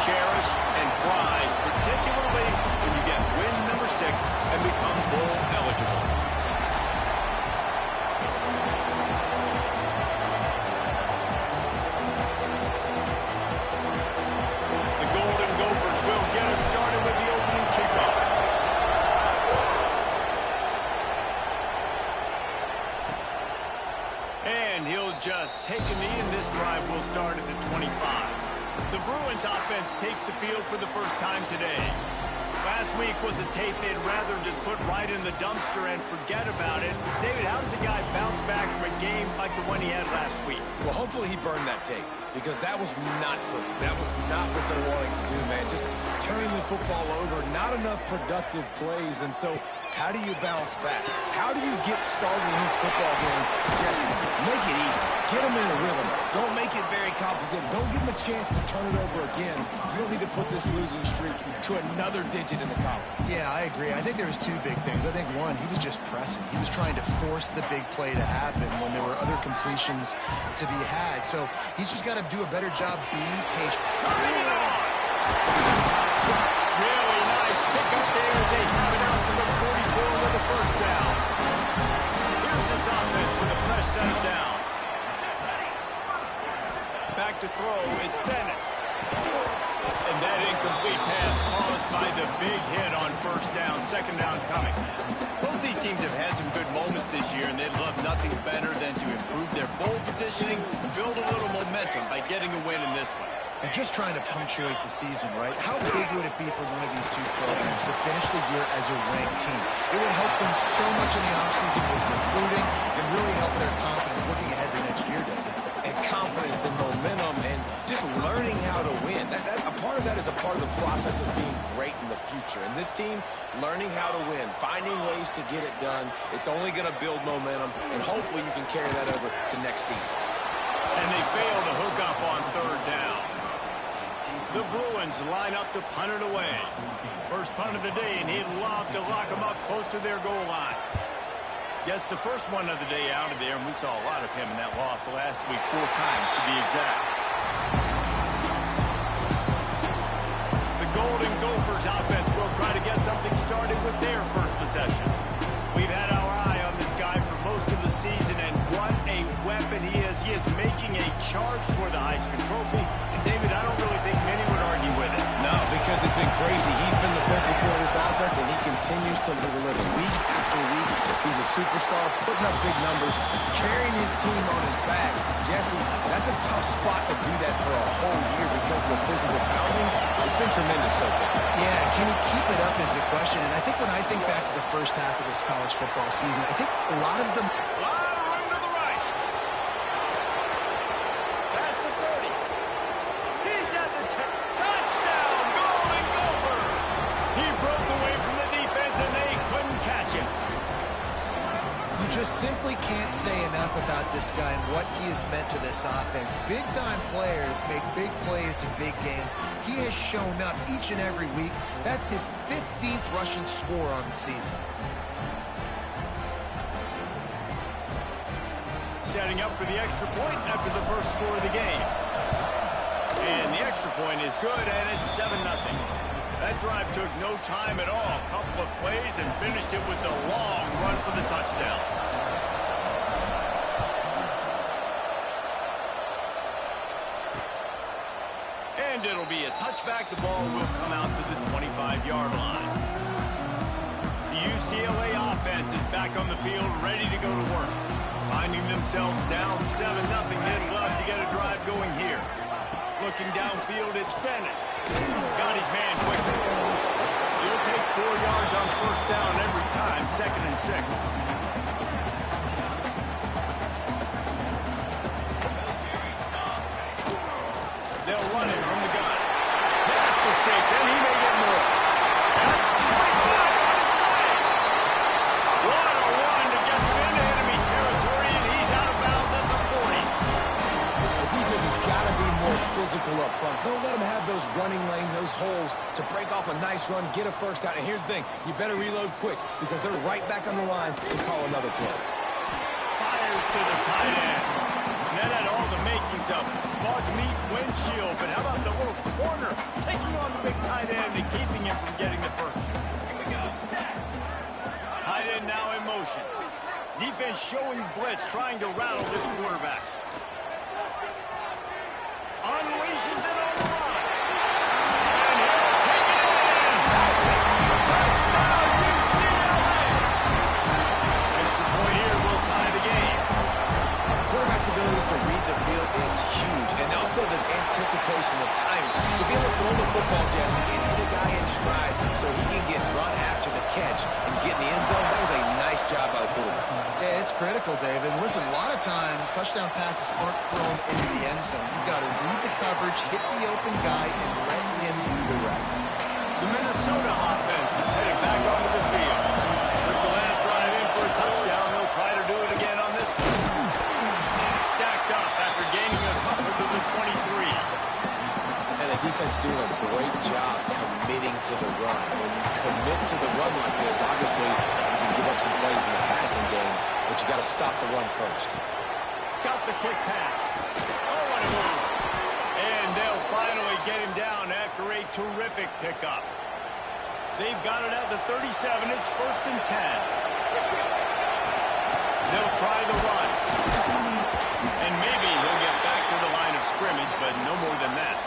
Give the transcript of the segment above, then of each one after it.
cherish and prize, particularly when you get win number 6 and become bowl eligible. The Golden Gophers will get us started with the opening kickoff. And he'll just take a knee, and this drive will start at the 25. The Bruins offense takes the field for the first time today. Last week was a tape they'd rather just put right in the dumpster and forget about it. David, how does a guy bounce back from a game like the one he had last week? Well, hopefully he burned that tape, because that was not pretty. That was not what they're wanting to do, man. Just turning the football over, not enough productive plays. And so how do you bounce back? How do you get started in this football game? Jesse, make it easy. Get him in a rhythm. Don't make it very complicated. Don't give him a chance to turn it over again. You don't need to put this losing streak to another digit in the column. Yeah, I agree. I think there was two big things. I think, one, he was just pressing. He was trying to force the big play to happen when there were other completions to be had. So he's just got to do a better job being patient. Turning it on! Really nice pickup there as they have it out to the 44 with the first down. Here's this offense with a fresh set of downs. Back to throw, it's Dennis. And that incomplete pass caused by the big hit on first down, second down coming. Both these teams have had some good moments this year, and they'd love nothing better than to improve their bowl positioning, build a little momentum by getting a win in this one. And just trying to punctuate the season, right? How big would it be for one of these two programs to finish the year as a ranked team? It would help them so much in the offseason with recruiting and really help their confidence looking ahead to next year, David. And confidence and momentum and just learning how to win. A part of that is a part of the process of being great in the future. And this team, learning how to win, finding ways to get it done, it's only going to build momentum, and hopefully you can carry that over to next season. And they fail to hook up on third down. The Bruins line up to punt it away. First punt of the day, and he'd love to lock them up close to their goal line. Gets the first one of the day out of there, and we saw a lot of him in that loss last week, 4 times to be exact. The Golden Gophers offense will try to get something started with their first possession. We've had our eye on this guy for most of the season, and what a weapon he is. He is making a charge for the Heisman Trophy. And, David, I don't really think many would argue with it. No, because it's been crazy. He's been the focal point of this offense, and he continues to deliver week after week. He's a superstar, putting up big numbers, carrying his team on his back. Jesse, that's a tough spot to do that for a whole year because of the physical pounding. It's been tremendous so far. Yeah, can he keep it up is the question. And I think when I think back to the first half of this college football season, I think a lot of them... A lot of room to the right. Past the 30. He's at the touchdown, Golden Gopher. He broke away from the defense, and they couldn't catch him. You just simply can't say enough about this guy and what he has meant to this offense. Big-time players make big plays in big games. He has shown up each and every week. That's his 15th rushing score on the season. Setting up for the extra point after the first score of the game. And the extra point is good, and it's 7-0. That drive took no time at all. A couple of plays and finished it with a long run for the touchdown. And it'll be a touchback. The ball will come out to the 25-yard line. The UCLA offense is back on the field, ready to go to work. Finding themselves down 7-0, they'd love to get a drive going here. Looking downfield, it's Dennis. Got his man quickly. He'll take 4 yards on first down every time, 2nd and 6. They'll run it from the gun. Pass mistakes, and he may get more. What a run to get them into enemy territory, and he's out of bounds at the 40. The defense has got to be more physical up front. Don't let them have those running lanes, those holes to break off a nice run, get a first down. And here's the thing, you better reload quick because they're right back on the line to call another play. Fires to the tight end. And that had all the makings of bug meat windshield, but how about the little corner taking on the big tight end and keeping him from getting the first? Tight end now in motion. Defense showing blitz, trying to rattle this quarterback. Unleashes it on the run. And he'll take it in. Pass it. Touchdown, UCLA. Extra point here will tie the game. Quarterback's ability to read the field is huge, and also the anticipation, the timing. To be able to throw the football, Jesse, and hit a guy in stride so he can get run after the catch and get in the end zone, that was a nice job by the quarterback. Yeah, it's critical, David. Listen, a lot of times, touchdown passes aren't thrown into the end zone. You've got to read the coverage, hit the open guy, and let him do the rest. The Minnesota offense is headed back onto the field. With the last drive in for a touchdown, they'll try to do it again on this one. Stacked up after gaining a couple to the 23. And the defense doing a great job committing to the run. When you commit to the run like this, obviously you can give up some plays in the passing game, but you got to stop the run first. Got the quick pass. Oh, what a move. And they'll finally get him down after a terrific pickup. They've got it at the 37. It's 1st and 10. They'll try the run. And maybe he'll get back to the line of scrimmage, but no more than that.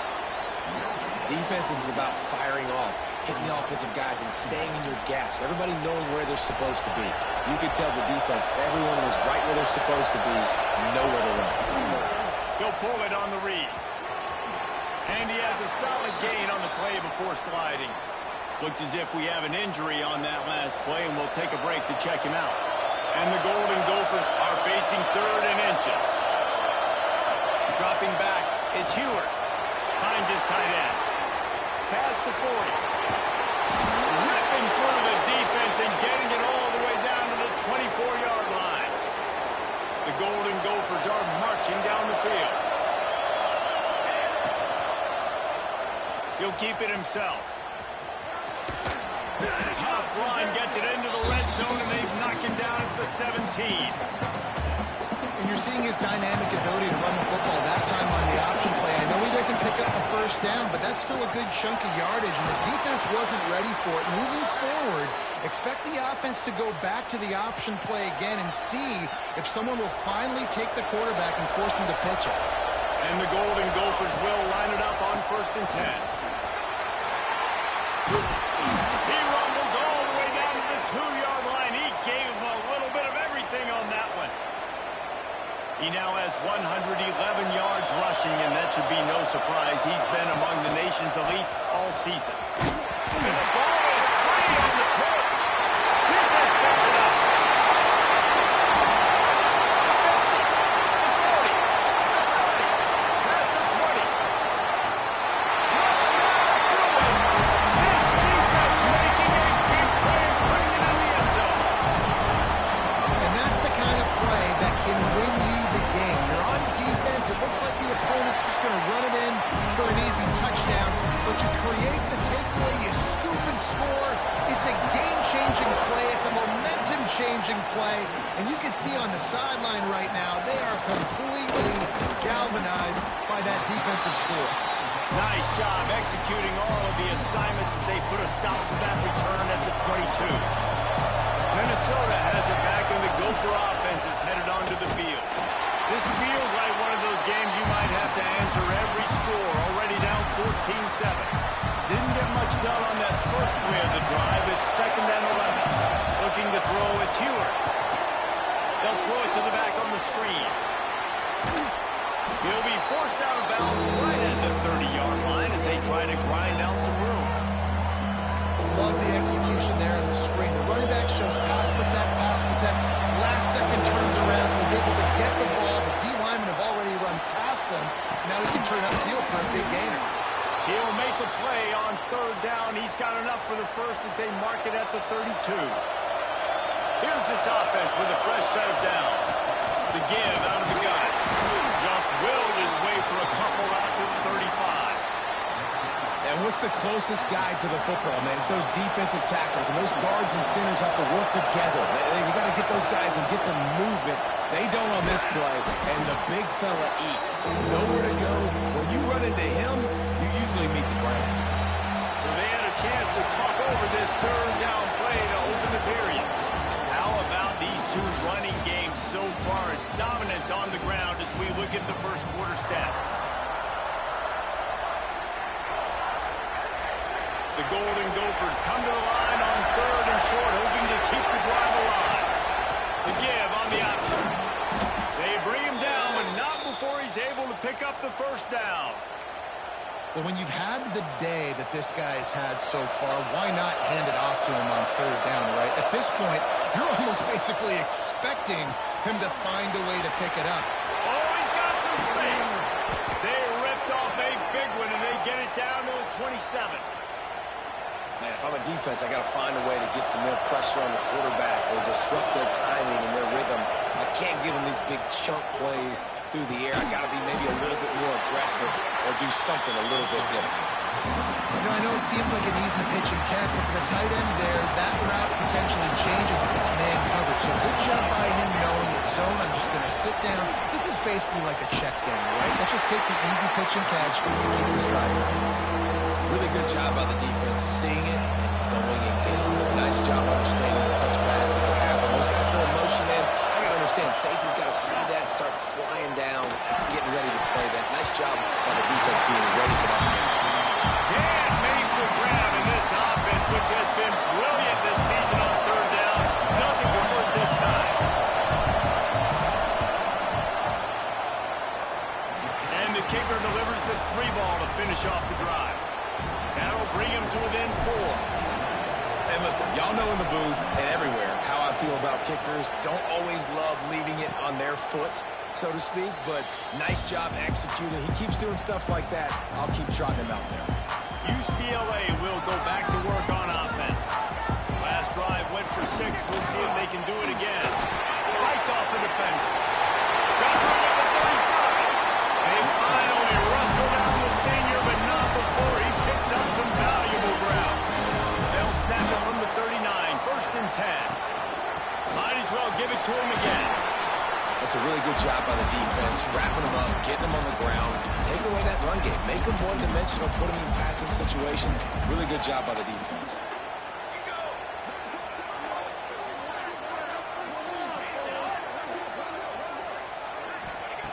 Defense is about firing off, hitting the offensive guys, and staying in your gaps. Everybody knowing where they're supposed to be. You could tell the defense, everyone was right where they're supposed to be, nowhere to run. He'll pull it on the read. And he has a solid gain on the play before sliding. Looks as if we have an injury on that last play, and we'll take a break to check him out. And the Golden Gophers are facing 3rd and inches. Dropping back, it's Heward. Finds his tight end. Past the 40. Ripping through the defense and getting it all the way down to the 24-yard line. The Golden Gophers are marching down the field. He'll keep it himself. Tough run gets it into the red zone, and they've knocked him down at the 17. And you're seeing his dynamic ability to run the football that time on the option play. I know he doesn't pick up the first down, but that's still a good chunk of yardage, and the defense wasn't ready for it. Moving forward, expect the offense to go back to the option play again and see if someone will finally take the quarterback and force him to pitch it. And the Golden Gophers will line it up on 1st and 10. He rumbles all the way down to the 2-yard line. He gave him a little bit of everything on that one. He now has 111 yards rushing, and that should be no surprise. He's been among the nation's elite all season. And the ball is free on the pitch. Defense picks it up. 50, 40, 30, past the 20. Touchdown, Bruin. This defense making a big play and putting it in the end zone. And that's the kind of play that can win you the game. You're on defense. It looks like the opponent's just going to run it in for an easy touchdown, but you create the takeaway, you scoop and score. It's a game-changing play. It's a momentum-changing play. And you can see on the sideline right now, they are completely galvanized by that defensive score. Nice job executing all of the assignments as they put a stop to that return at the 22. Minnesota has it back, and the Gopher offense is headed onto the field. This feels like one of those games you might have to answer every score, already down 14-7. Didn't get much done on that first play of the drive. It's 2nd and 11. Looking to throw, it's Heward. They'll throw it to the back on the screen. He'll be forced out of bounds right at the 30-yard line as they try to grind out some room. Love the execution there on the screen. The running back shows pass protect, pass protect. Last second turns around, so he's able to get the ball. The D linemen have already run past him. Now he can turn upfield for a big gainer. He'll make the play on 3rd down. He's got enough for the first as they mark it at the 32. Here's this offense with a fresh set of downs. The give out of the gun. Just willed his way for a couple out to the 35. And with What's the closest guy to the football, man? It's those defensive tackles, and those guards and centers have to work together. You got to get those guys and get some movement. They don't on this play, and the big fella eats. Nowhere to go. When you run into him, you usually meet the ground. So they had a chance to talk over this third down play to open the period. How about these two running games so far? Dominance on the ground as we look at the first quarter stats. The Golden Gophers come to the line on third and short, hoping to keep the drive alive. The give on the option. They bring him down, but not before he's able to pick up the first down. Well, when you've had the day that this guy's had so far, why not hand it off to him on third down, right? At this point, you're almost basically expecting him to find a way to pick it up. Oh, he's got some space. They ripped off a big one, and they get it down to the 27. Man, if I'm a defense, I got to find a way to get some more pressure on the quarterback or disrupt their timing and their rhythm. I can't give them these big chunk plays through the air. I got to be maybe a little bit more aggressive or do something a little bit different. You know, I know it seems like an easy pitch and catch, but for the tight end there, that route potentially changes if it's man coverage. So good job by him knowing it's zone. I'm just going to sit down. This is basically like a check down, right? Let's just take the easy pitch and catch and keep this drive going. Really good job by the defense, seeing it and going and getting it. Nice job understanding the touch pass that can happen. Those guys go in motion, man. I got to understand, safety's got to see that, start flying down, getting ready to play that. Nice job by the defense being ready for that. Can't make the ground in this offense, which has been brilliant this season on third down. Doesn't convert this time. And the kicker delivers the 3-ball to finish off the drive. That'll bring him to within 4. And listen, y'all know in the booth and everywhere how I feel about kickers. Don't always love leaving it on their foot, so to speak, but nice job executing. He keeps doing stuff like that. I'll keep trotting him out there. UCLA will go back to work on offense. Last drive went for 6. We'll see if they can do it again. Fights off the defender. Got rid of the 35. They finally rustle down the senior, but not before he picks up some valuable ground. They'll snap it from the 39. First and 10. Might as well give it to him again. That's a really good job by the defense, wrapping them up, getting them on the ground, taking away that run game, make them one-dimensional, put them in passing situations. Really good job by the defense.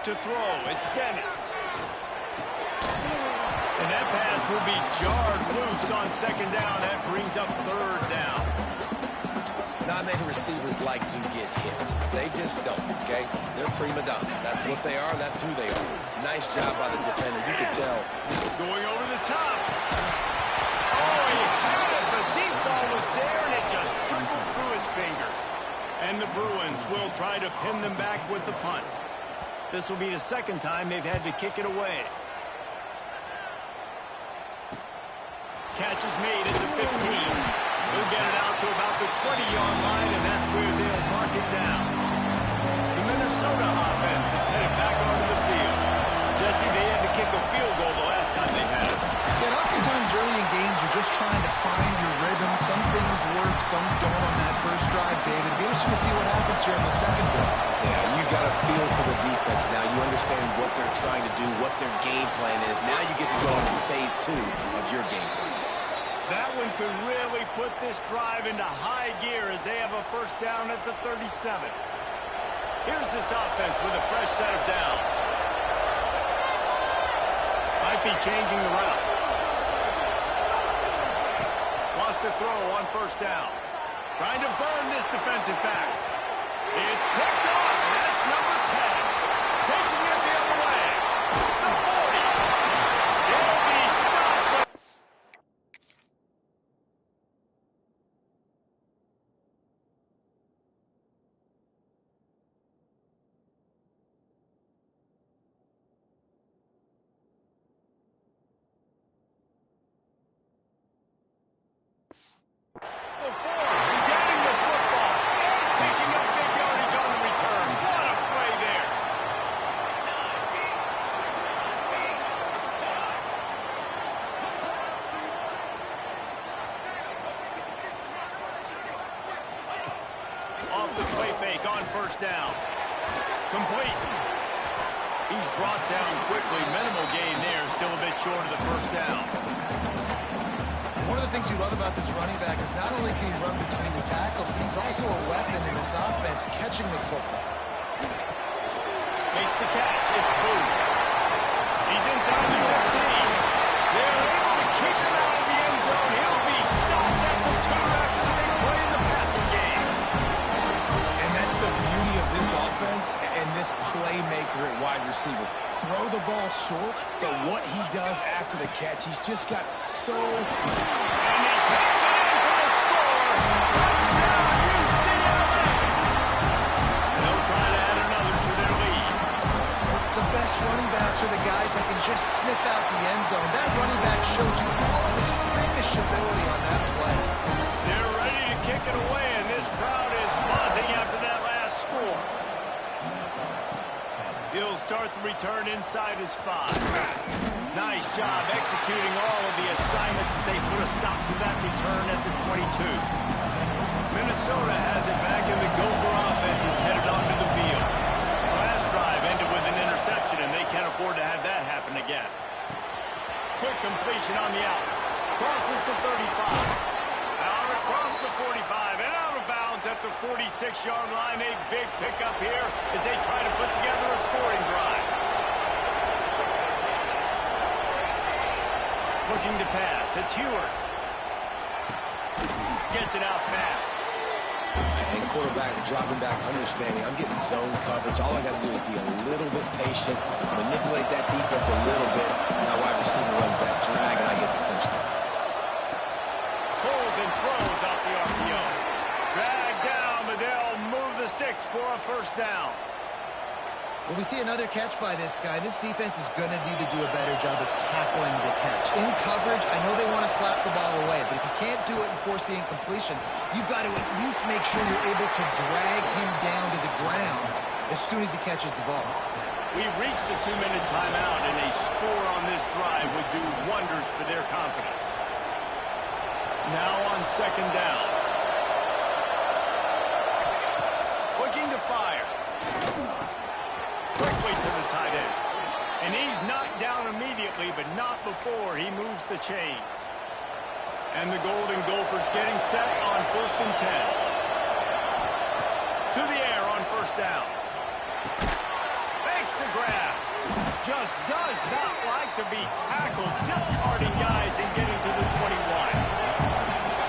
To throw, it's Dennis. And that pass will be jarred loose on second down. That brings up third down. Not many receivers like to get hit. They just don't, okay? They're prima donnas. That's what they are. That's who they are. Nice job by the defender. You can tell. Going over the top. Oh, he had it. The deep ball was there, and it just trickled through his fingers. And the Bruins will try to pin them back with the punt. This will be the second time they've had to kick it away. Catch is made at the 15. He'll get it out to about the 20-yard line, and that's where they'll mark it down. The Minnesota offense is headed back onto the field. Jesse, they had to kick a field goal the last time they had it. Yeah, oftentimes early in games, you're just trying to find your rhythm. Some things work, some don't on that first drive, David. It'll be interesting to see what happens here on the second drive. Yeah, you got a feel for the defense now. You understand what they're trying to do, what their game plan is. Now you get to go into phase 2 of your game plan. That one could really put this drive into high gear as they have a first down at the 37. Here's this offense with a fresh set of downs. Might be changing the route. Lost a throw on first down. Trying to burn this defensive back. It's picked off. That's number 10. Taking it the other way. The 40. It'll be stopped. The 4, getting the football, and picking up big yardage on the return. first down. Complete. He's brought down quickly. Minimal gain there. Still a bit short of the first down. One of the things you love about this running back is not only can he run between the tackles, but he's also a weapon in this offense, catching the football. Makes the catch. It's Boone. He's inside the 15. They're able to keep him out of the end zone. He'll be stopped at the 2 after the big play in the passing game. And that's the beauty of this offense and this playmaker at wide receiver. Throw the ball short, but what he does after the catch, he's just got so... And he takes it in for the score. Touchdown, UCLA. They'll try to add another to their lead. The best running backs are the guys that can just sniff out the end zone. That running back showed you all of his freakish ability on that play. They're ready to kick it away, and this crowd is buzzing after that last score. He'll start the return inside his 5. Nice job executing all of the assignments as they put a stop to that return at the 22. Minnesota has it back, and the Gopher offense is headed onto the field. The last drive ended with an interception, and they can't afford to have that happen again. Quick completion on the out. Crosses the 35. Out across the 45 and out of bounds at the 46-yard line. A big pickup here as they try to put together a scoring drive. Looking to pass. It's Heward. Gets it out fast. And quarterback dropping back, understanding I'm getting zone coverage. All I got to do is be a little bit patient, manipulate that defense a little bit. My wide receiver runs that drag, and I get the first down. Pulls and throws off the RPO. Drag down, but they'll move the sticks for a first down. When we see another catch by this guy, this defense is going to need to do a better job of tackling the catch. In coverage, I know they want to slap the ball away, but if you can't do it and force the incompletion, you've got to at least make sure you're able to drag him down to the ground as soon as he catches the ball. We've reached the 2-minute timeout, and a score on this drive would do wonders for their confidence. Now on second down. Looking to fire. Quickly to the tight end. And he's knocked down immediately, but not before he moves the chains. And the Golden Gophers getting set on 1st and 10. To the air on first down. Makes the grab. Just does not like to be tackled, discarding guys and getting to the 21.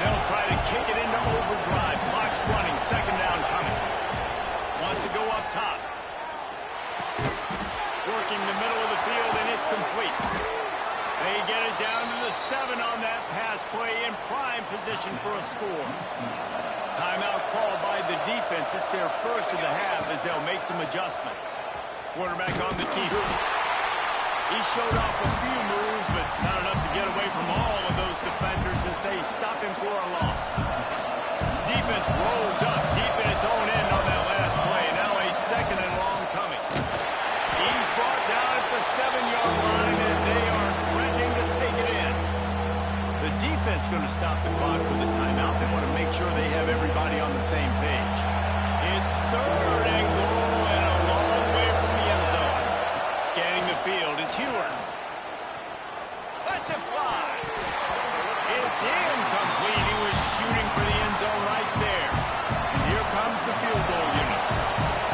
They'll try to kick it into overdrive. Clock's running, second down coming. Wants to go up top. Working the middle of the field, and it's complete. They get it down to the 7 on that pass play, in prime position for a score. Timeout called by the defense. It's their first of the half as they'll make some adjustments. Quarterback on the keeper. He showed off a few moves, but not enough to get away from all of those defenders as they stop him for a loss. Defense rolls up deep in its own end on that last play. Now a second and long coming. He's brought down at the 7-yard line, and they are threatening to take it in. The defense going to stop the clock with a timeout. They want to make sure they have everybody on the same page. It's 3rd and goal and a long way from the end zone. Scanning the field, it's Heward. Lets it fly. It's incomplete. He was shooting for the end zone right there. And here comes the field goal unit.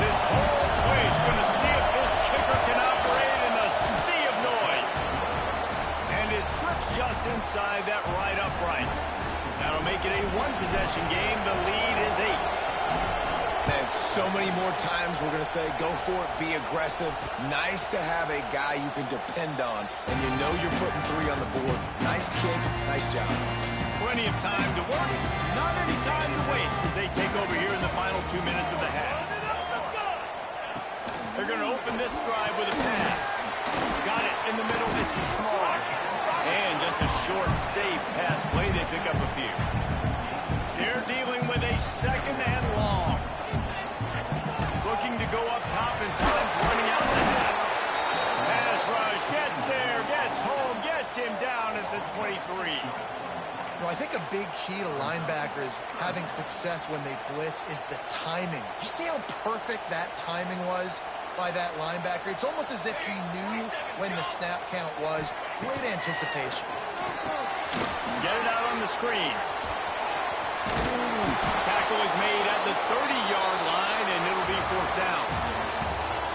This whole place is going to see if this kicker can operate in the sea of noise. And it slips just inside that right upright. That'll make it a one-possession game. The lead is 8. And so many more times we're going to say, go for it, be aggressive. Nice to have a guy you can depend on, and you know you're putting 3 on the board. Nice kick, nice job. Plenty of time to work, not any time to waste as they take over here in the final 2 minutes of the half. They're going to open this drive with a pass. Got it in the middle, it's small. And just a short, safe pass play, they pick up a few. They're dealing with a second and long. Looking to go up top, and time's running out the half. Pass rush, gets there, gets home, gets him down at the 23. I think a big key to linebackers having success when they blitz is the timing. You see how perfect that timing was by that linebacker? It's almost as if he knew when the snap count was. Great anticipation. Get it out on the screen. Tackle is made at the 30-yard line, and it'll be 4th down.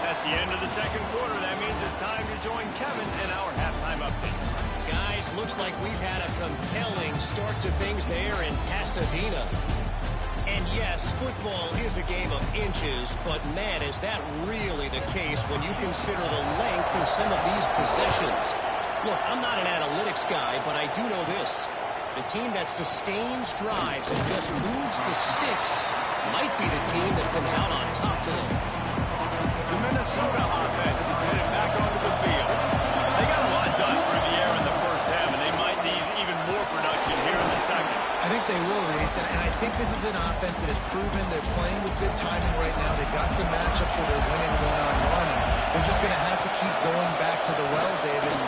That's the end of the second quarter. That means it's time to join Kevin in our halftime update. Guys, looks like we've had a compelling start to things there in Pasadena. And yes, football is a game of inches, but man, is that really the case when you consider the length of some of these possessions. Look, I'm not an analytics guy, but I do know this. The team that sustains drives and just moves the sticks might be the team that comes out on top today. The Minnesota offense is headed back onto the field. They got a lot done through the air in the first half, and they might need even more production here in the second. I think they will, Reese, and I think this is an offense that has proven they're playing with good timing right now. They've got some matchups where they're winning one-on-one, and they're just going to have to keep going back to the well, David, and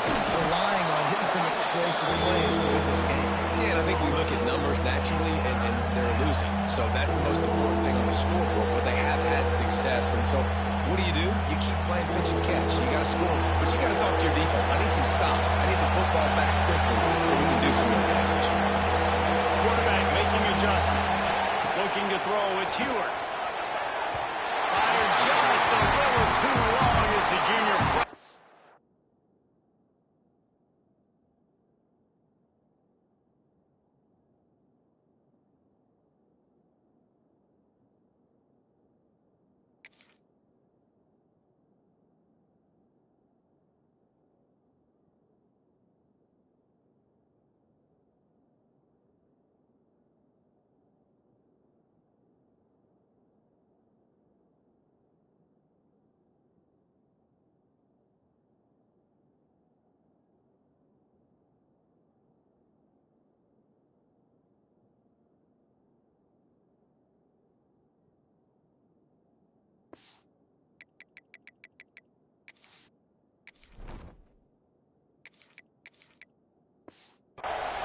relying on hitting some explosive plays to win this game. Yeah, and I think we look at numbers naturally, and they're losing. So that's the most important thing on the scoreboard, but they have had success. And so what do? You keep playing pitch and catch. You got to score, but you got to talk to your defense. I need some stops. I need the football back quickly so we can do some more damage. Quarterback making adjustments. Looking to throw, it's Heward. Fired just a little too long as the junior freshman.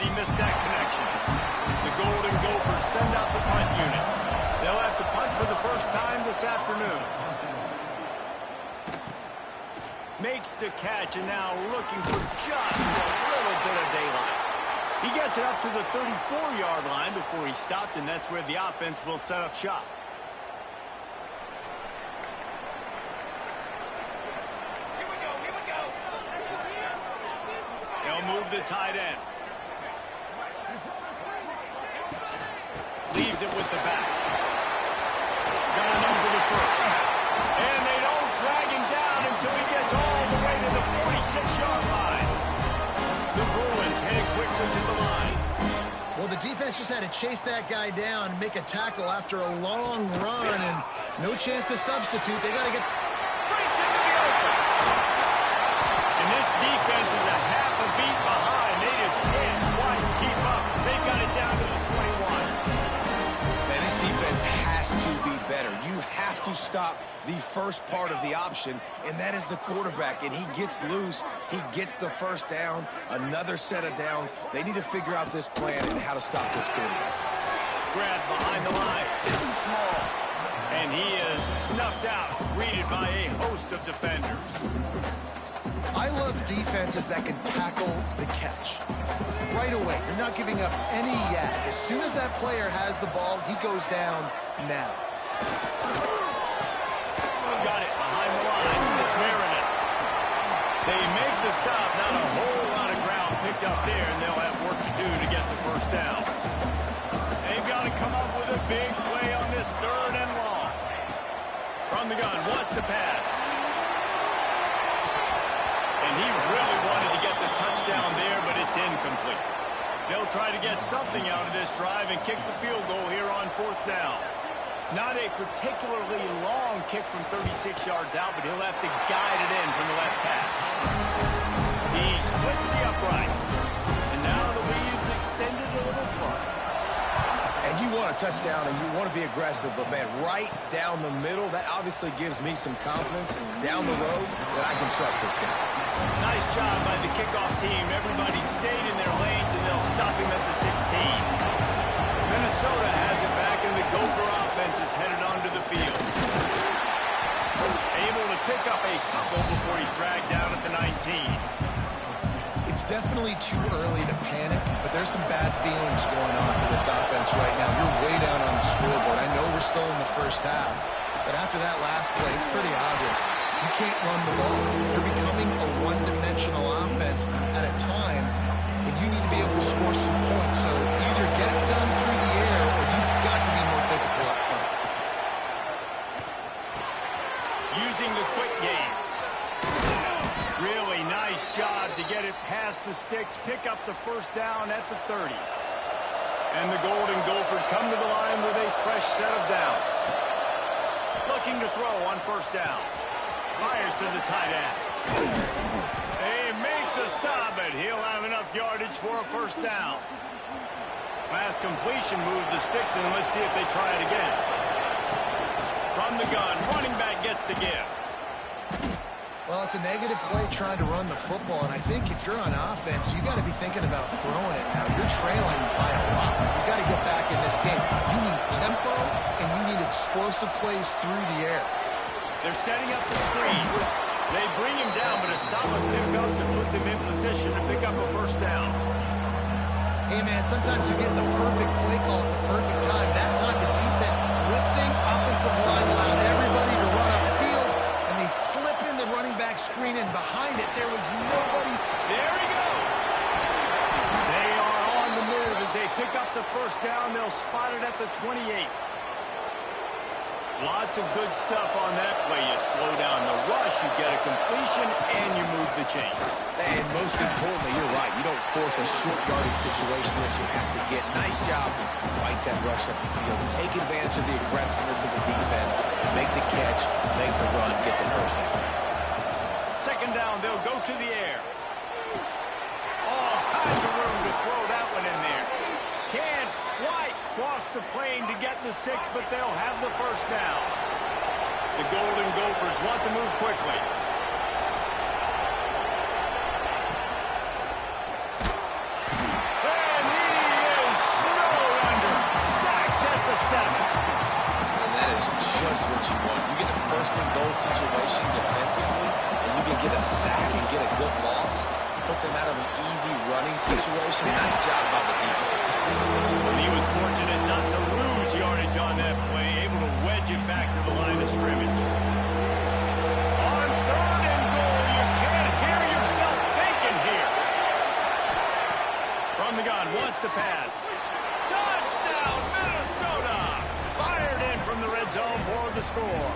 He missed that connection. The Golden Gophers send out the punt unit. They'll have to punt for the first time this afternoon. Makes the catch, and now looking for just a little bit of daylight. He gets it up to the 34-yard line before he stopped, and that's where the offense will set up shop. They'll move the tight end. Leaves it with the back. Going in for the first. And they don't drag him down until he gets all the way to the 46-yard line. The Bruins heading quickly to the line. Well, the defense just had to chase that guy down, make a tackle after a long run, and no chance to substitute. They got to get... Breaks into the open. And this defense is a half a beat behind. They just can't quite keep up. They've got it down to the 21. Defense has to be better. You have to stop the first part of the option, and that is the quarterback. And he gets loose. He gets the first down, another set of downs. They need to figure out this plan and how to stop this quarterback. Grabbed behind the line. This is small. And he is snuffed out, greeted by a host of defenders. I love defenses that can tackle the catch. Right away, you're not giving up any yak. As soon as that player has the ball, he goes down now. Got it behind the line. It's Marinette. They make the stop. Not a whole lot of ground picked up there, and they'll have work to do to get the first down. They've got to come up with a big play on this 3rd and long. From the gun, wants to pass. And he really wanted to get the touchdown there, but it's incomplete. They'll try to get something out of this drive and kick the field goal here on 4th down. Not a particularly long kick from 36 yards out, but he'll have to guide it in from the left hash. He splits the uprights. And now the lead's extended a little further. And And you want a touchdown and you want to be aggressive, but, man, right down the middle, that obviously gives me some confidence down the road that I can trust this guy. Nice job by the kickoff team. Everybody stayed in their lanes, and they'll stop him at the 16. Minnesota has it back, and the Gopher offense is headed onto the field. Able to pick up a couple before he's dragged down at the 19. It's definitely too early to panic, but there's some bad feelings going on for this offense right now. You're way down on the scoreboard. I know we're still in the first half, but after that last play, it's pretty obvious. You can't run the ball. You're becoming a one-dimensional offense at a time when you need to be able to score some points. So either get it done through the air or you've got to be more physical up front. Using the quick game. Really nice job to get it past the sticks, pick up the first down at the 30. And the Golden Gophers come to the line with a fresh set of downs. Looking to throw on first down. Fires to the tight end. They make the stop, but he'll have enough yardage for a first down. Pass completion moves the sticks, and let's see if they try it again. From the gun, running back gets to give. Well, it's a negative play trying to run the football, and I think if you're on offense, you got to be thinking about throwing it now. You're trailing by a lot. You got to get back in this game. You need tempo, and you need explosive plays through the air. They're setting up the screen. They bring him down, but a solid pickup to put them in position to pick up a first down. Hey, man, sometimes you get the perfect play call at the perfect time. That time the defense blitzing, offensive line allowed everybody to run upfield, and they slip in the running back screen, and behind it there was nobody. There he goes. They are on the move as they pick up the first down. They'll spot it at the 28. Lots of good stuff on that play. You slow down the rush, you get a completion, and you move the chains. And most importantly, you're right. You don't force a short yardage situation that you have to get. Nice job. Fight that rush up the field. Take advantage of the aggressiveness of the defense. Make the catch, make the run, get the first down. Second down, they'll go to the air. All kinds of room to throw that one in there. Can't quite cross the plane to get the 6, but they'll have the first down. The Golden Gophers want to move quickly. And he is snowed under. Sacked at the 7. And that is just what you want. You get a first-and-goal situation defensively, and you can get a sack and get a good loss. Put them out of an easy running situation. Nice job by the defense. And he was fortunate not to lose yardage on that play, able to wedge it back to the line of scrimmage. On third and goal, you can't hear yourself thinking here. From the gun, wants to pass. Touchdown, Minnesota! Fired in from the red zone for the score.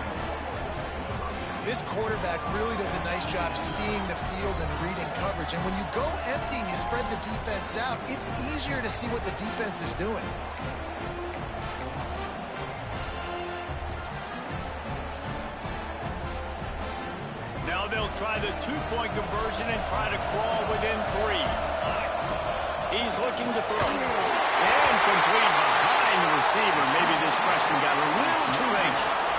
This quarterback really does a nice job seeing the field and reading coverage. And when you go empty and you spread the defense out, it's easier to see what the defense is doing. Now they'll try the two-point conversion and try to crawl within 3. He's looking to throw. And complete behind the receiver. Maybe this freshman got a little too anxious.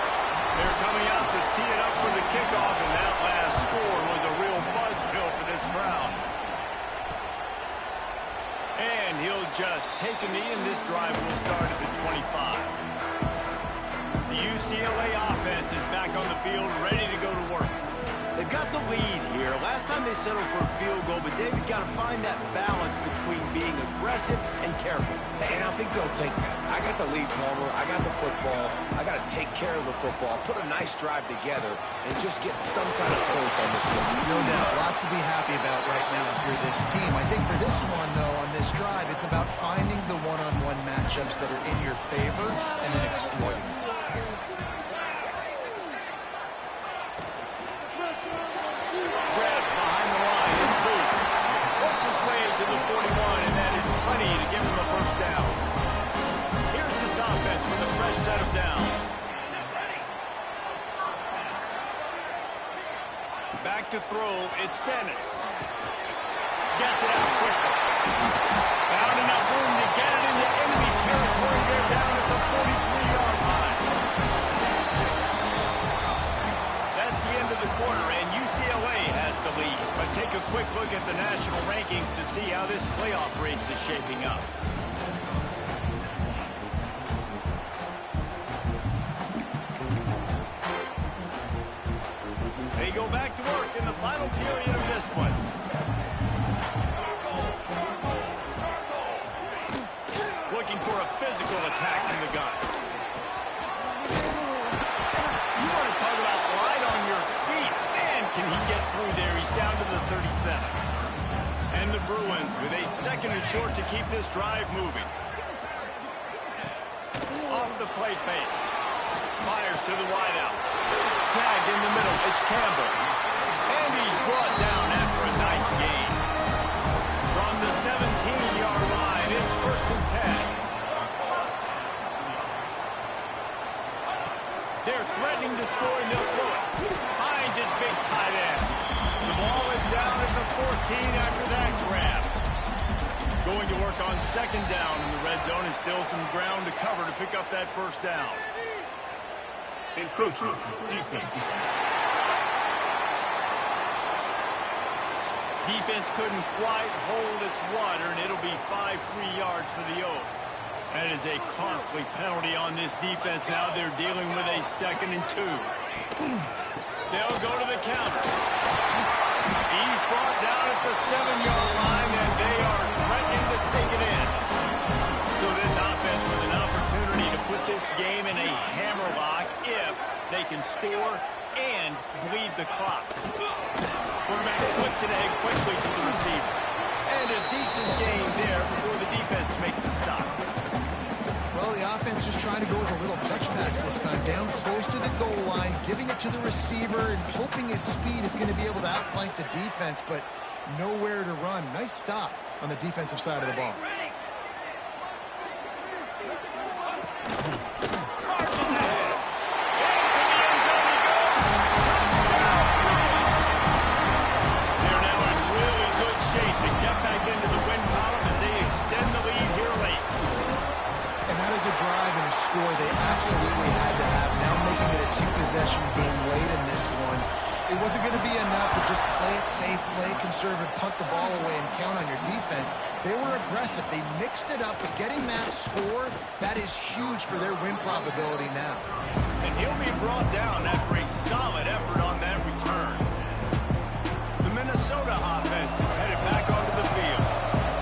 They're coming out to tee it up for the kickoff, and that last score was a real buzzkill for this crowd. And he'll just take a knee, and this drive will start at the 25. The UCLA offense is back on the field, ready to go to work. They've got the lead here. Last time they settled for a field goal, but David got to find that balance between being aggressive and careful. And I think they'll take that. I got the lead, Palmer. I got the football. I got to take care of the football, put a nice drive together, and just get some kind of points on this one. No doubt. Lots to be happy about right now if you're this team. I think for this one, though, on this drive, it's about finding the one-on-one matchups that are in your favor and then exploiting them. Set of downs. Back to throw, it's Dennis. Gets it out quickly. Found enough room to get it into enemy territory. scoring. They're down at the 43-yard line. That's the end of the quarter, and UCLA has the lead. Let's take a quick look at the national rankings to see how this playoff race is shaping up. They go back to work in the final period of this one. Looking for a physical attack in the gun. You want to talk about light on your feet. Man, can he get through there. He's down to the 37. And the Bruins with a second and short to keep this drive moving. Off the play fake. Fires to the wideout. Snagged in the middle. It's Campbell. And he's brought down after a nice gain. From the 17-yard line, it's 1st and 10. They're threatening to score, and they'll throw it. Finds his big tight end. The ball is down at the 14 after that grab. Going to work on 2nd down in the red zone, and still some ground to cover to pick up that 1st down. Encroachment defense. Defense couldn't quite hold its water, and it'll be 5 free yards for the Oak. That is a costly penalty on this defense. Now they're dealing with a 2nd and 2. They'll go to the counter. He's brought down at the 7-yard line, and they are threatening to take it in. So this offense with an opportunity to put this game in a hammerlock if they can score and bleed the clock. Quarterback flips it ahead quickly to the receiver. And a decent gain there before the defense makes a stop. Well, the offense just trying to go with a little touch pass this time. Down close to the goal line, giving it to the receiver and hoping his speed is going to be able to outflank the defense, but nowhere to run. Nice stop on the defensive side of the ball. Marches ahead. Into the end zone he goes. Touchdown, Bruins. They're now in really good shape to get back into the win column as they extend the lead here late. And that is a drive and a score they absolutely had to have. Now making it a 2-possession game late in this one. It wasn't going to be enough to just play it safe, play it conservative, punt the ball away, and count on your defense. They were aggressive. They mixed it up, but getting that score, that is huge for their win probability now. And he'll be brought down after a solid effort on that return. The Minnesota offense is headed back onto the field.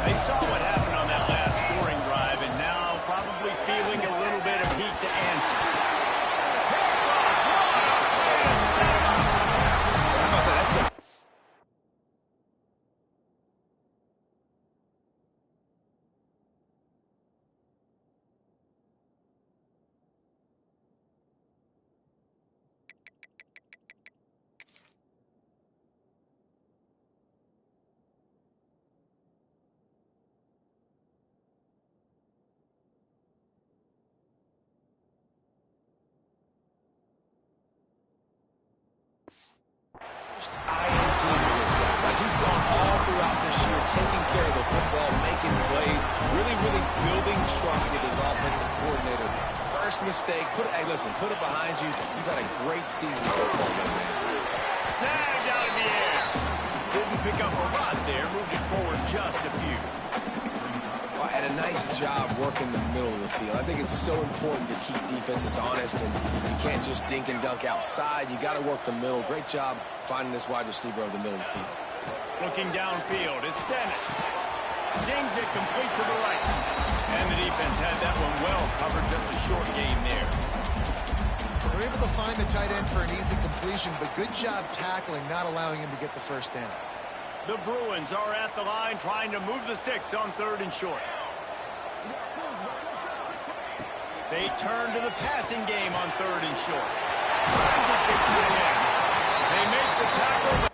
They saw what happened on that last scoring drive, and now probably feeling a little bit of heat to answer. INT for this guy. Like, he's gone all throughout this year, taking care of the football, making plays, really building trust with his offensive coordinator. First mistake, hey, listen, put it behind you. You've had a great season so far, young man. Snagged out in the air. Didn't pick up a lot there, moved it forward just a few. And a nice job working the middle of the field. I think it's so important to keep defenses honest, and you can't just dink and dunk outside. You got to work the middle. Great job finding this wide receiver over the middle of the field. Looking downfield, it's Dennis. Zings it complete to the right. And the defense had that one well covered, just a short gain there. They're able to find the tight end for an easy completion, but good job tackling, not allowing him to get the 1st down. The Bruins are at the line trying to move the sticks on 3rd and short. They turn to the passing game on 3rd and short. Finds his big tight end. They make the tackle.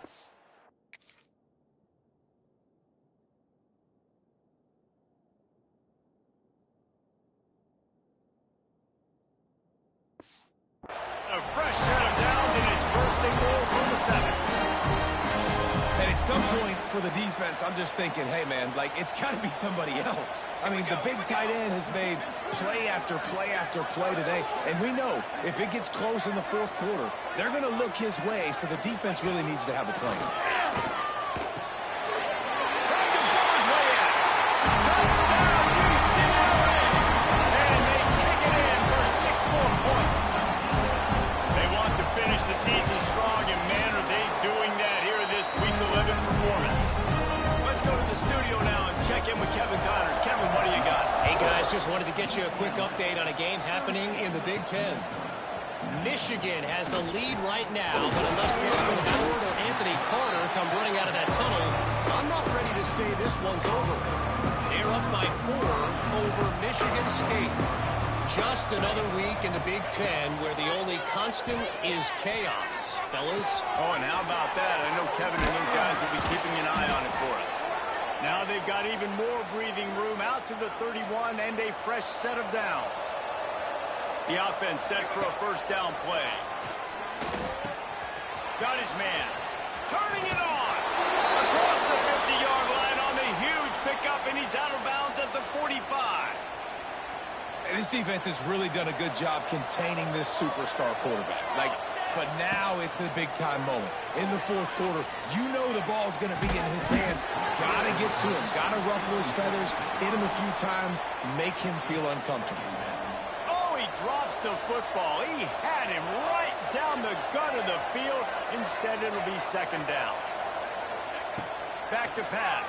A fresh set of downs, and it's 1st and goal from the 7. And At some point for the defense, I'm just thinking, hey, man, like, it's got to be somebody else. I mean, the big tight end has made play after play after play today, and we know if it gets close in the fourth quarter, they're going to look his way, so the defense really needs to have a plan. Touchdown, UCLA! And they take it in for 6 more points. They want to finish the season strong, and man, are they doing that here this Week 11 performance. Let's go to the studio now and check in with Kevin Connors. Kevin, what do you got? Hey, guys, just wanted to get you a quick update on a game happening in the Big Ten. Michigan has the lead right now, but unless Desmond Howard or Anthony Carter come running out of that tunnel, I'm not ready to say this one's over. They're up by 4 over Michigan State. Just another week in the Big Ten where the only constant is chaos, fellas. Oh, and how about that? I know Kevin and those guys will be keeping an eye on it for us. Now they've got even more breathing room out to the 31 and a fresh set of downs. The offense set for a first down play. Got his man. Turning it on. Across the 50-yard line on the huge pickup, and he's out of bounds at the 45. And this defense has really done a good job containing this superstar quarterback. But now it's a big-time moment. In the fourth quarter, you know the ball's going to be in his hands. Got to get to him. Got to ruffle his feathers, hit him a few times, make him feel uncomfortable. He drops the football. He had him right down the gut of the field. Instead, it'll be second down. Back to pass.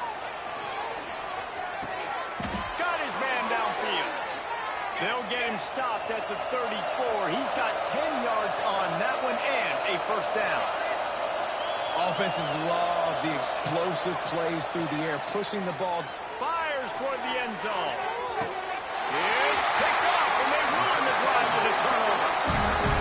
Got his man downfield. They'll get him stopped at the 34. He's got 10 yards on that one and a first down. Offenses love the explosive plays through the air, pushing the ball. Fires toward the end zone. It's picked off, and they ruin the drive with a turnover.